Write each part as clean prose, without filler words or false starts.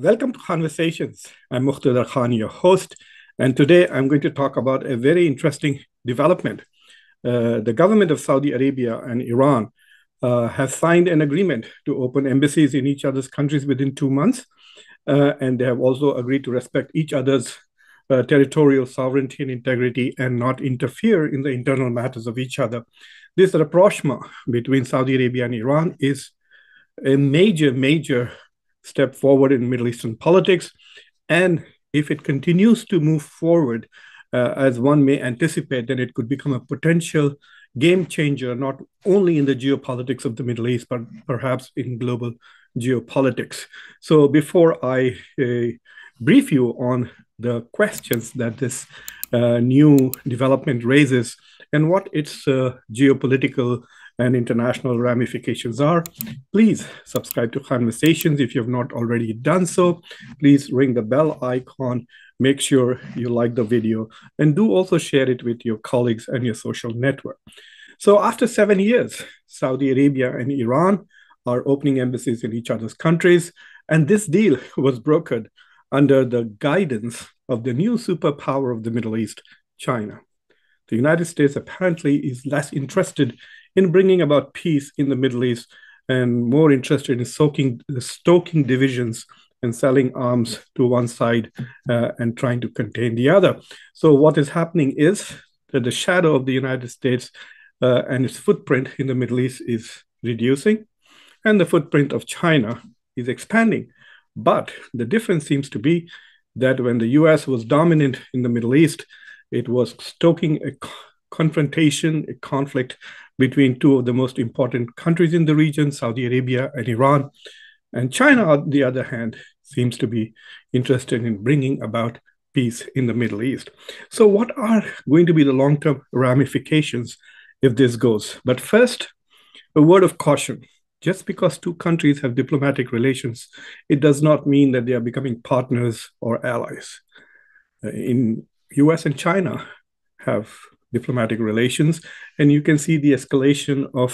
Welcome to Khanversations. I'm Muqtedar, your host, and today I'm going to talk about a very interesting development. The government of Saudi Arabia and Iran have signed an agreement to open embassies in each other's countries within 2 months, and they have also agreed to respect each other's territorial sovereignty and integrity and not interfere in the internal matters of each other. This rapprochement between Saudi Arabia and Iran is a major step forward in Middle Eastern politics. And if it continues to move forward, as one may anticipate, then it could become a potential game changer, not only in the geopolitics of the Middle East, but perhaps in global geopolitics. So before I brief you on the questions that this new development raises and what its geopolitical and international ramifications are, please subscribe to Khanversations if you have not already done so. Please ring the bell icon, make sure you like the video, and do also share it with your colleagues and your social network. So after 7 years, Saudi Arabia and Iran are opening embassies in each other's countries, and this deal was brokered under the guidance of the new superpower of the Middle East, China. The United States apparently is less interested in bringing about peace in the Middle East and more interested in stoking divisions and selling arms to one side and trying to contain the other. So what is happening is that the shadow of the United States and its footprint in the Middle East is reducing, and the footprint of China is expanding. But the difference seems to be that when the US was dominant in the Middle East, it was stoking a confrontation, a conflict between two of the most important countries in the region, Saudi Arabia and Iran. And China, on the other hand, seems to be interested in bringing about peace in the Middle East. So what are going to be the long-term ramifications if this goes? But first, a word of caution. Just because two countries have diplomatic relations, it does not mean that they are becoming partners or allies. In US and China have diplomatic relations, and you can see the escalation of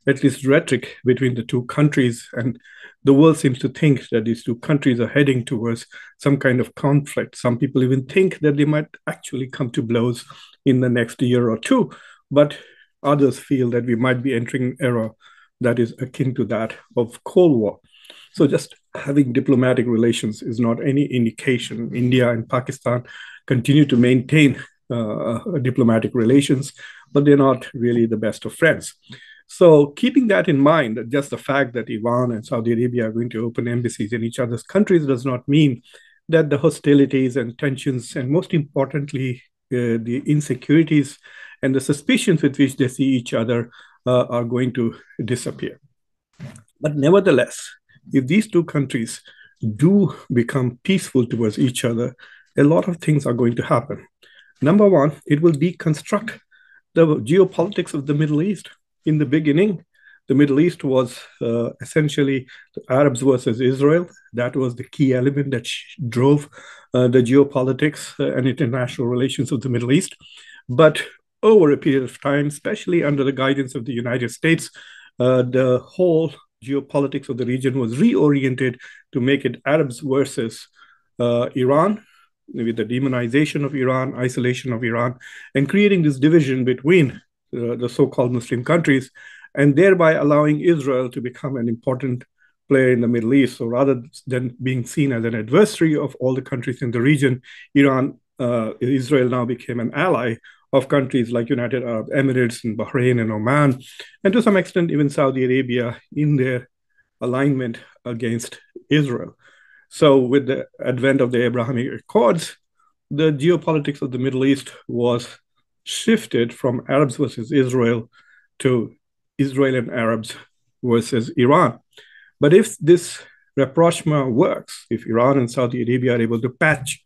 at least rhetoric between the two countries, and the world seems to think that these two countries are heading towards some kind of conflict. Some people even think that they might actually come to blows in the next year or two, but others feel that we might be entering an era that is akin to that of Cold War. So just having diplomatic relations is not any indication. India and Pakistan continue to maintain diplomatic relations, but they're not really the best of friends. So keeping that in mind, just the fact that Iran and Saudi Arabia are going to open embassies in each other's countries does not mean that the hostilities and tensions, and most importantly, the insecurities and the suspicions with which they see each other are going to disappear. But nevertheless, if these two countries do become peaceful towards each other, a lot of things are going to happen. Number one, it will deconstruct the geopolitics of the Middle East. In the beginning, the Middle East was essentially the Arabs versus Israel. That was the key element that drove the geopolitics and international relations of the Middle East. But over a period of time, especially under the guidance of the United States, the whole geopolitics of the region was reoriented to make it Arabs versus Iran, with the demonization of Iran, isolation of Iran, and creating this division between the so-called Muslim countries, and thereby allowing Israel to become an important player in the Middle East. So rather than being seen as an adversary of all the countries in the region, Israel now became an ally of countries like United Arab Emirates and Bahrain and Oman, and to some extent even Saudi Arabia in their alignment against Israel. So with the advent of the Abrahamic Accords, the geopolitics of the Middle East was shifted from Arabs versus Israel to Israel and Arabs versus Iran. But if this rapprochement works, if Iran and Saudi Arabia are able to patch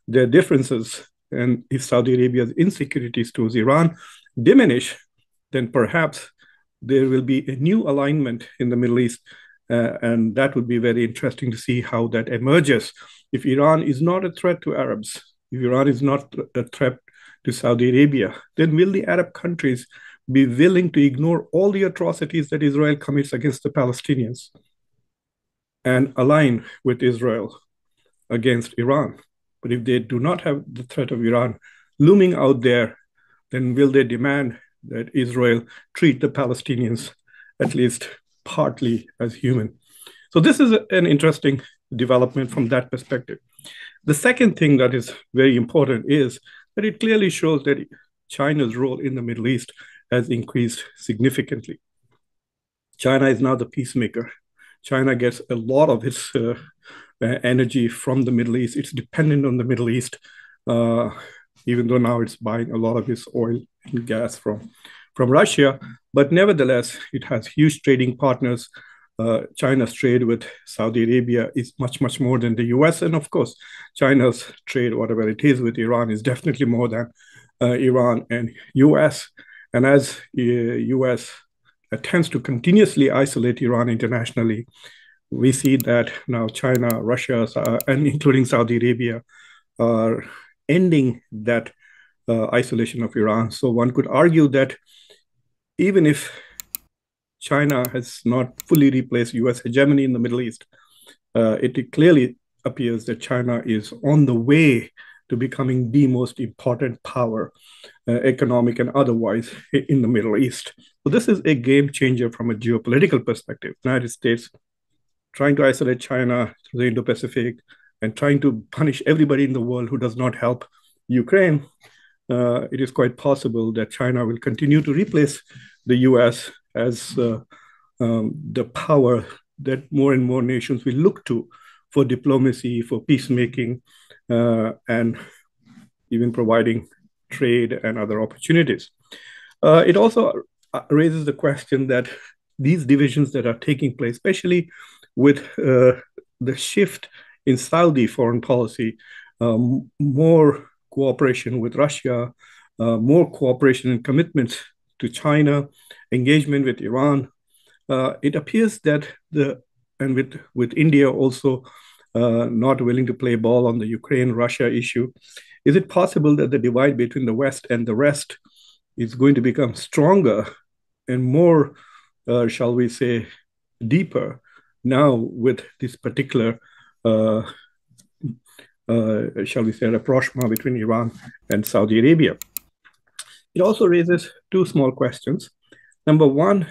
their differences, and if Saudi Arabia's insecurities towards Iran diminish, then perhaps there will be a new alignment in the Middle East. And that would be very interesting to see how that emerges. If Iran is not a threat to Arabs, if Iran is not a threat to Saudi Arabia, then will the Arab countries be willing to ignore all the atrocities that Israel commits against the Palestinians? and align with Israel against Iran. But if they do not have the threat of Iran looming out there, then will they demand that Israel treat the Palestinians at least partly as human? So this is an interesting development from that perspective. The second thing that is very important is that it clearly shows that China's role in the Middle East has increased significantly. China is now the peacemaker. China gets a lot of its energy from the Middle East. It's dependent on the Middle East, even though now it's buying a lot of its oil and gas from Russia. But nevertheless, it has huge trading partners. China's trade with Saudi Arabia is much, much more than the US. And of course, China's trade, whatever it is with Iran, is definitely more than Iran and US. And as US attempts to continuously isolate Iran internationally, we see that now China, Russia, and including Saudi Arabia are ending that isolation of Iran. So one could argue that even if China has not fully replaced US hegemony in the Middle East, it clearly appears that China is on the way to becoming the most important power, economic and otherwise, in the Middle East. So this is a game changer from a geopolitical perspective. The United States trying to isolate China through the Indo-Pacific and trying to punish everybody in the world who does not help Ukraine. It is quite possible that China will continue to replace the US as the power that more and more nations will look to for diplomacy, for peacemaking, and even providing trade and other opportunities. It also raises the question that these divisions that are taking place, especially with the shift in Saudi foreign policy, more cooperation with Russia, more cooperation and commitments to China, engagement with Iran, it appears that with India also not willing to play ball on the Ukraine-Russia issue, is it possible that the divide between the West and the rest is going to become stronger and more, shall we say, deeper now with this particular, shall we say, rapprochement between Iran and Saudi Arabia? It also raises two small questions. Number one,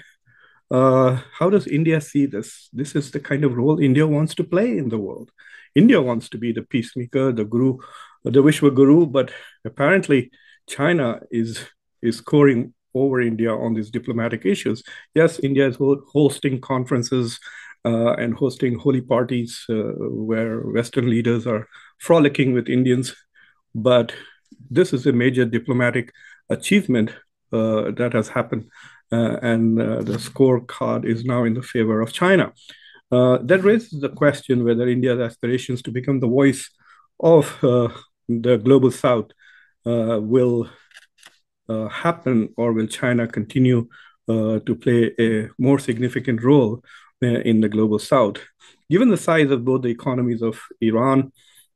how does India see this? This is the kind of role India wants to play in the world. India wants to be the peacemaker, the guru, the Vishwa guru, but apparently China is scoring over India on these diplomatic issues. Yes, India is hosting conferences and hosting holy parties where Western leaders are frolicking with Indians, but this is a major diplomatic achievement that has happened. And the scorecard is now in the favor of China. That raises the question whether India's aspirations to become the voice of the global South will happen, or will China continue to play a more significant role in the global South? Given the size of both the economies of Iran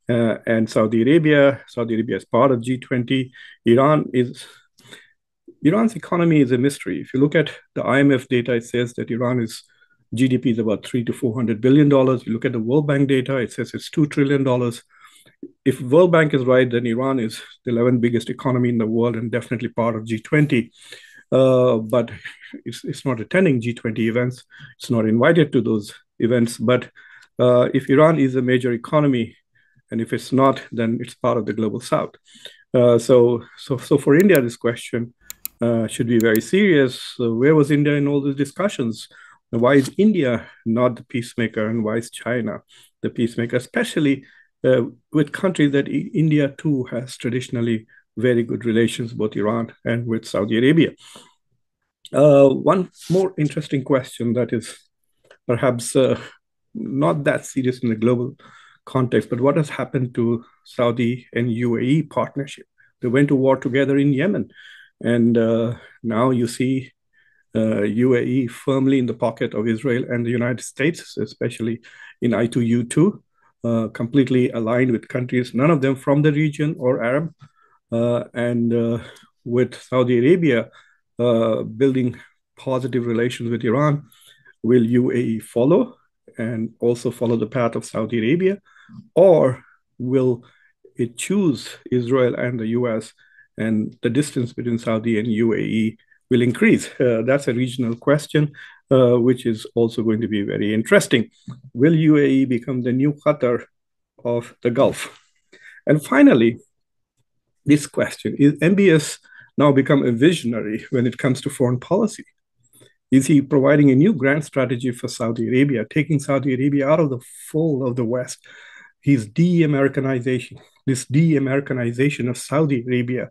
and Saudi Arabia is part of G20. Iran's economy is a mystery. If you look at the IMF data, it says that Iran's GDP is about $300 to $400 billion. You look at the World Bank data, it says it's $2 trillion. If World Bank is right, then Iran is the 11th biggest economy in the world and definitely part of G20. But it's not attending G20 events. It's not invited to those events. But if Iran is a major economy, and if it's not, then it's part of the global South. So for India, this question should be very serious. So where was India in all these discussions? Why is India not the peacemaker, and why is China the peacemaker, especially with countries that India too has traditionally very good relations, both Iran and with Saudi Arabia? One more interesting question that is perhaps not that serious in the global context, but what has happened to Saudi and UAE partnership? They went to war together in Yemen, and now you see UAE firmly in the pocket of Israel and the United States, especially in I2U2, completely aligned with countries, none of them from the region or Arab, and with Saudi Arabia building positive relations with Iran. Will UAE follow and also follow the path of Saudi Arabia, or will it choose Israel and the US, and the distance between Saudi and UAE will increase? That's a regional question, which is also going to be very interesting. Will UAE become the new Qatar of the Gulf? And finally, this question: is MBS now become a visionary when it comes to foreign policy? Is he providing a new grand strategy for Saudi Arabia, taking Saudi Arabia out of the fold of the West? His de-Americanization, this de-Americanization of Saudi Arabia,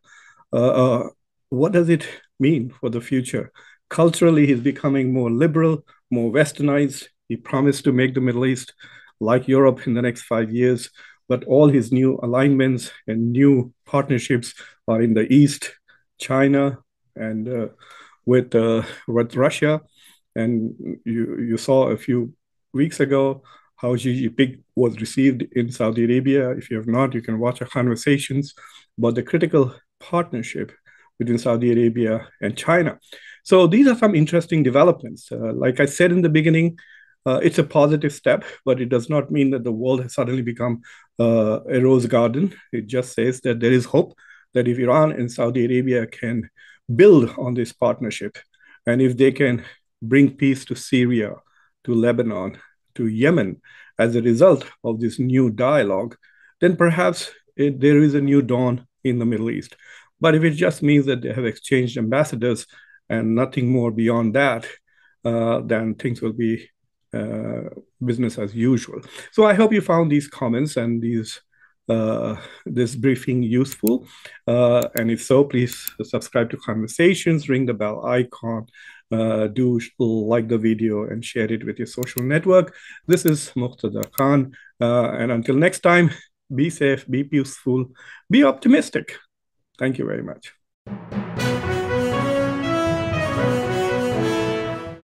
what does it mean for the future? Culturally, he's becoming more liberal, more westernized. He promised to make the Middle East like Europe in the next 5 years, but all his new alignments and new partnerships are in the East, China, and with Russia. And you saw a few weeks ago how Xi Jinping was received in Saudi Arabia. If you have not, you can watch our Khanversations about the critical partnership between Saudi Arabia and China. So these are some interesting developments. Like I said in the beginning, it's a positive step, but it does not mean that the world has suddenly become a rose garden. It just says that there is hope that if Iran and Saudi Arabia can build on this partnership, and if they can bring peace to Syria, to Lebanon, to Yemen as a result of this new dialogue, then perhaps there is a new dawn in the Middle East. But if it just means that they have exchanged ambassadors and nothing more beyond that, then things will be business as usual. So I hope you found these comments and this briefing useful. And if so, please subscribe to Khanversations, ring the bell icon, do like the video and share it with your social network. This is Muqtedar Khan. And until next time, be safe, be peaceful, be optimistic. Thank you very much.